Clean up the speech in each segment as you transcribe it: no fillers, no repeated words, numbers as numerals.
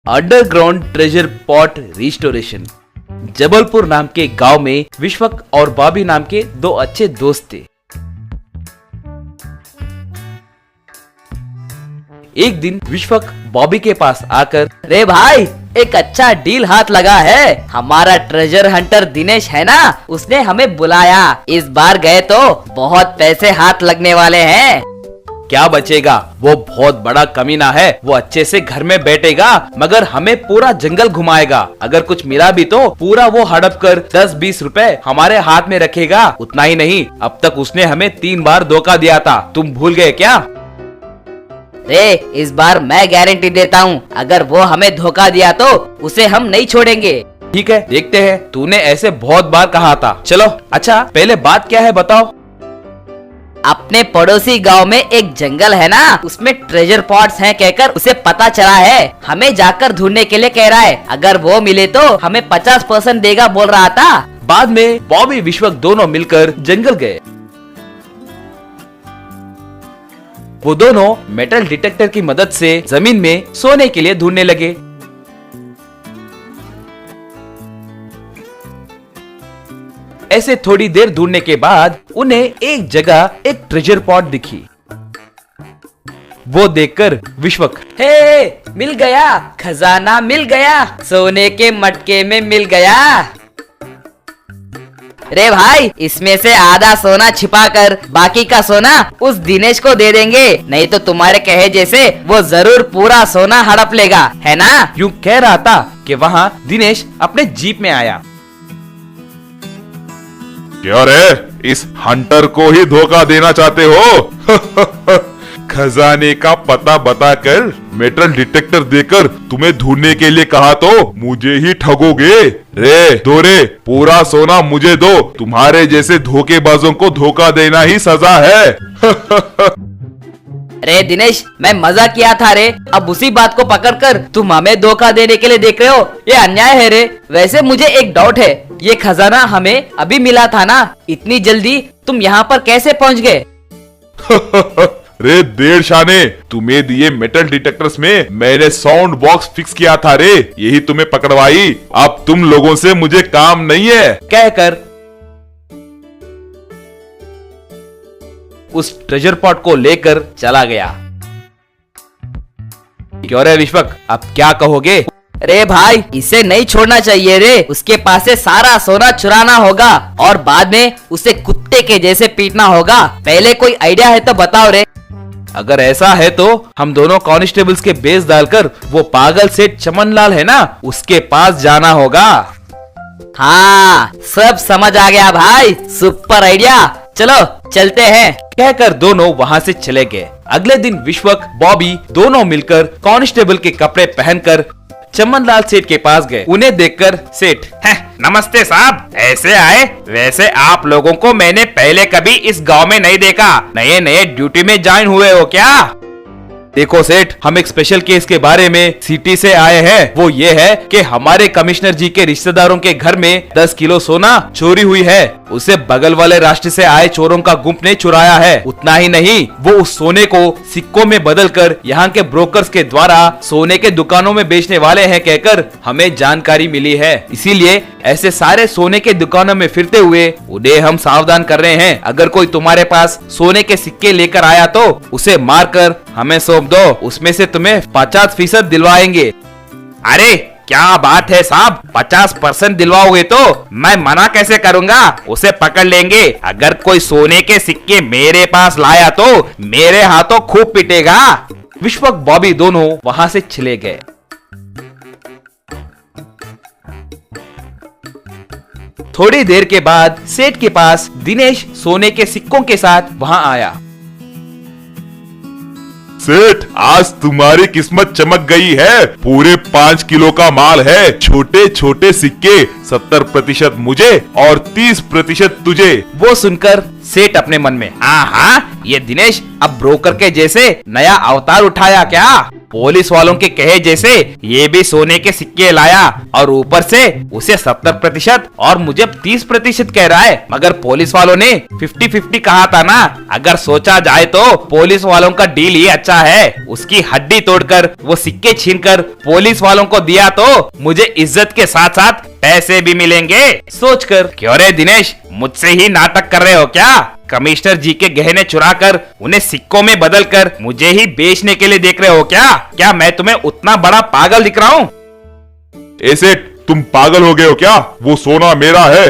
Underground treasure pot restoration. Jabalpur नाम के गांव में विश्वक और बॉबी नाम के दो अच्छे दोस्त थे। एक दिन विश्वक बॉबी के पास आकर, रे भाई, एक अच्छा डील हाथ लगा है। हमारा ट्रेजर हंटर दिनेश है ना, उसने हमें बुलाया। इस बार गए तो बहुत पैसे हाथ लगने वाले हैं। क्या बचेगा, वो बहुत बड़ा कमीना है। वो अच्छे से घर में बैठेगा मगर हमें पूरा जंगल घुमाएगा। अगर कुछ मिला भी तो पूरा वो हड़प कर 10-20 रुपए हमारे हाथ में रखेगा। उतना ही नहीं, अब तक उसने हमें 3 बार धोखा दिया था। तुम भूल गए क्या? रे, इस बार मैं गारंटी देता हूँ, अगर वो हमें धोखा दिया तो उसे हम नहीं छोड़ेंगे। ठीक है, देखते हैं। तूने ऐसे बहुत बार कहा था। चलो, अच्छा पहले बात क्या है बताओ। अपने पड़ोसी गांव में एक जंगल है ना, उसमें ट्रेजर पॉट्स हैं कहकर उसे पता चला है। हमें जाकर ढूंढने के लिए कह रहा है। अगर वो मिले तो हमें 50% देगा बोल रहा था। बाद में बॉबी विश्वक दोनों मिलकर जंगल गए। वो दोनों मेटल डिटेक्टर की मदद से जमीन में सोने के लिए ढूंढने लगे। ऐसे थोड़ी देर ढूंढने के बाद उन्हें एक जगह एक ट्रेजर पॉट दिखी। वो देखकर विश्वक, हे, मिल गया, खजाना मिल गया, सोने के मटके में मिल गया। रे भाई, इसमें से आधा सोना छिपाकर बाकी का सोना उस दिनेश को दे देंगे, नहीं तो तुम्हारे कहे जैसे वो जरूर पूरा सोना हड़प लेगा, है ना? यूं कह रहा था कि वहाँ दिनेश अपने जीप में आया। क्या रे, इस हंटर को ही धोखा देना चाहते हो? खजाने का पता बताकर मेटल डिटेक्टर देकर तुम्हें ढूंढने के लिए कहा तो मुझे ही ठगोगे? रे दो रे, पूरा सोना मुझे दो। तुम्हारे जैसे धोखेबाजों को धोखा देना ही सजा है। रे दिनेश, मैं मजाक किया था रे। अब उसी बात को पकड़कर तुम हमें धोखा देने के लिए देख रहे हो, ये अन्याय है रे। वैसे मुझे एक डाउट है, ये खजाना हमें अभी मिला था ना, इतनी जल्दी तुम यहाँ पर कैसे पहुँच गए? रे देर शाने, तुम्हें दिए मेटल डिटेक्टर्स में मैंने साउंड बॉक्स फिक्स किया था रे, यही तुम्हें पकड़वाई। अब तुम लोगों से मुझे काम नहीं है। कहकर उस ट्रेजर पॉट को लेकर चला गया। क्यों रे विश्वक, अब क्या कहोगे? रे भाई, इसे नहीं छोड़ना चाहिए रे। उसके पास से सारा सोना चुराना होगा और बाद में उसे कुत्ते के जैसे पीटना होगा। पहले कोई आइडिया है तो बताओ रे। अगर ऐसा है तो हम दोनों कांस्टेबल्स के बेस डालकर वो पागल सेठ चमनलाल है ना, उसके पास जाना होगा। हाँ, सब समझ आ गया भाई, सुपर आइडिया। चलो चलते हैं। कहकर दोनों वहाँ से चले गए। अगले दिन विश्वक, बॉबी दोनों मिलकर कांस्टेबल के कपड़े पहनकर चमनलाल सेठ के पास गए। उन्हें देखकर सेठ, नमस्ते साहब, ऐसे आए? वैसे आप लोगों को मैंने पहले कभी इस गांव में नहीं देखा। नए नए ड्यूटी में ज्वाइन हुए हो क्या? देखो सेठ, हम एक स्पेशल केस के बारे में सिटी से आए हैं। वो ये है कि हमारे कमिश्नर जी के रिश्तेदारों के घर में 10 किलो सोना चोरी हुई है। उसे बगल वाले राष्ट्र से आए चोरों का गुंप ने चुराया है। उतना ही नहीं, वो उस सोने को सिक्कों में बदलकर यहाँ के ब्रोकर्स के द्वारा सोने के दुकानों में बेचने वाले हैं कहकर हमें जानकारी मिली है। इसीलिए ऐसे सारे सोने के दुकानों में फिरते हुए उन्हें हम सावधान कर रहे हैं। अगर कोई तुम्हारे पास सोने के सिक्के लेकर आया तो उसे मारकर हमें सौंप दो, उसमें से तुम्हें 50% दिलवाएंगे। अरे क्या बात है साहब, 50% दिलवाओगे तो मैं मना कैसे करूंगा? उसे पकड़ लेंगे। अगर कोई सोने के सिक्के मेरे पास लाया तो मेरे हाथों खूब पिटेगा। विश्वक, बॉबी दोनों वहाँ से चले गए। थोड़ी देर के बाद सेठ के पास दिनेश सोने के सिक्कों के साथ वहाँ आया। सेठ, आज तुम्हारी किस्मत चमक गई है। पूरे 5 किलो का माल है। छोटे छोटे सिक्के, 70% मुझे और 30% तुझे। वो सुनकर सेठ अपने मन में, हाँ, ये दिनेश अब ब्रोकर के जैसे नया अवतार उठाया क्या? पुलिस वालों के कहे जैसे ये भी सोने के सिक्के लाया और ऊपर से उसे 70% और मुझे 30% कह रहा है। मगर पुलिस वालों ने 50-50 कहा था ना। अगर सोचा जाए तो पुलिस वालों का डील ही अच्छा है। उसकी हड्डी तोड़कर वो सिक्के छीनकर पुलिस वालों को दिया तो मुझे इज्जत के साथ साथ पैसे भी मिलेंगे। सोचकर क्यों रे दिनेश, मुझसे ही नाटक कर रहे हो क्या? कमिश्नर जी के गहने चुराकर उन्हें सिक्कों में बदलकर मुझे ही बेचने के लिए देख रहे हो क्या? क्या मैं तुम्हें उतना बड़ा पागल दिख रहा हूँ? ऐसे तुम पागल हो गए हो क्या? वो सोना मेरा है।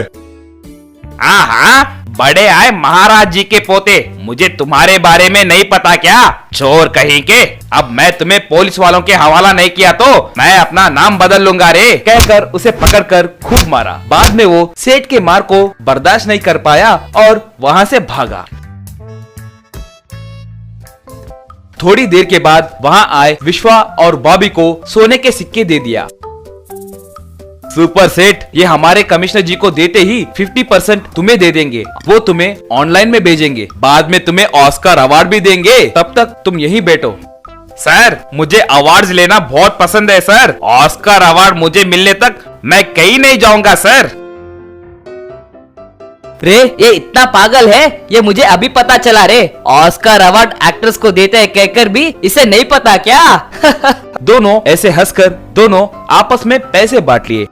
हाँ, बड़े आए महाराज जी के पोते, मुझे तुम्हारे बारे में नहीं पता क्या? चोर कहीं के। अब मैं तुम्हें पुलिस वालों के हवाला नहीं किया तो मैं अपना नाम बदल लूंगा रे। कहकर उसे पकड़कर खूब मारा। बाद में वो सेठ के मार को बर्दाश्त नहीं कर पाया और वहां से भागा। थोड़ी देर के बाद वहां आए विश्वा और बॉबी को सोने के सिक्के दे दिया। सुपर सेठ, ये हमारे कमिश्नर जी को देते ही 50% तुम्हें दे देंगे। वो तुम्हें ऑनलाइन में भेजेंगे। बाद में तुम्हें ऑस्कर अवार्ड भी देंगे। तब तक तुम यहीं बैठो। सर, मुझे अवार्ड्स लेना बहुत पसंद है सर। ऑस्कर अवार्ड मुझे मिलने तक मैं कहीं नहीं जाऊंगा सर। रे, ये इतना पागल है, ये मुझे अभी पता चला रे। ऑस्कर अवार्ड एक्ट्रेस को देते हैं कहकर भी इसे नहीं पता क्या? दोनों ऐसे हंसकर दोनों आपस में पैसे बांट लिए।